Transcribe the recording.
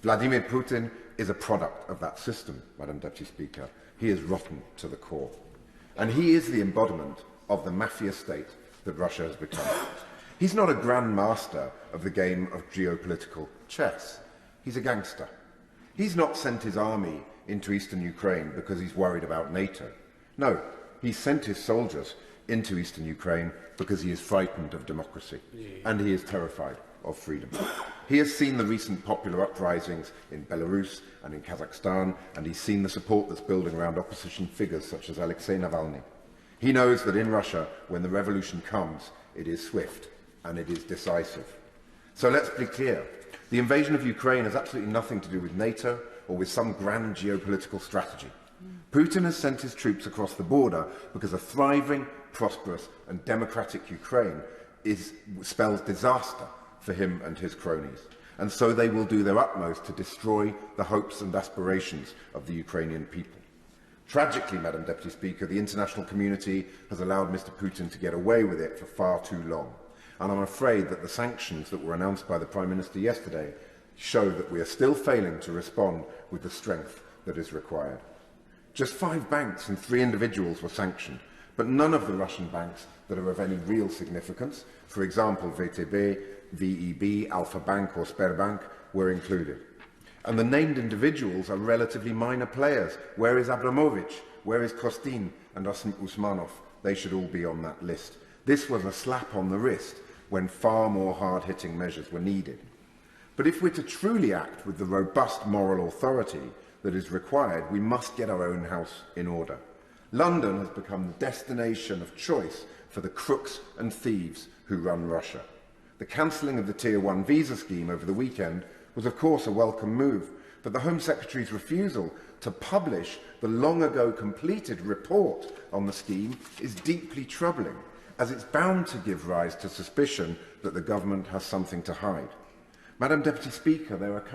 Vladimir Putin is a product of that system, Madam Deputy Speaker. He is rotten to the core. And he is the embodiment of the mafia state that Russia has become. He's not a grand master of the game of geopolitical chess. He's a gangster. He's not sent his army into eastern Ukraine because he's worried about NATO. No, he's sent his soldiers into eastern Ukraine because he is frightened of democracy and he is terrified of freedom. He has seen the recent popular uprisings in Belarus and in Kazakhstan, and he's seen the support that's building around opposition figures such as Alexei Navalny. He knows that in Russia, when the revolution comes, it is swift and it is decisive. So let's be clear. The invasion of Ukraine has absolutely nothing to do with NATO or with some grand geopolitical strategy. Putin has sent his troops across the border because a thriving, prosperous and democratic Ukraine spells disaster for him and his cronies. And so they will do their utmost to destroy the hopes and aspirations of the Ukrainian people. Tragically, Madam Deputy Speaker, the international community has allowed Mr. Putin to get away with it for far too long. And I'm afraid that the sanctions that were announced by the Prime Minister yesterday show that we are still failing to respond with the strength that is required. Just 5 banks and 3 individuals were sanctioned, but none of the Russian banks that are of any real significance, for example, VTB, VEB, Alpha Bank or Sberbank, were included. And the named individuals are relatively minor players. Where is Abramovich? Where is Kostin and Usmanov? They should all be on that list. This was a slap on the wrist when far more hard-hitting measures were needed. But if we're to truly act with the robust moral authority that is required, we must get our own house in order. London has become the destination of choice for the crooks and thieves who run Russia. The cancelling of the Tier 1 visa scheme over the weekend was of course a welcome move, but the Home Secretary's refusal to publish the long ago completed report on the scheme is deeply troubling, as it's bound to give rise to suspicion that the government has something to hide. Madam Deputy Speaker, there are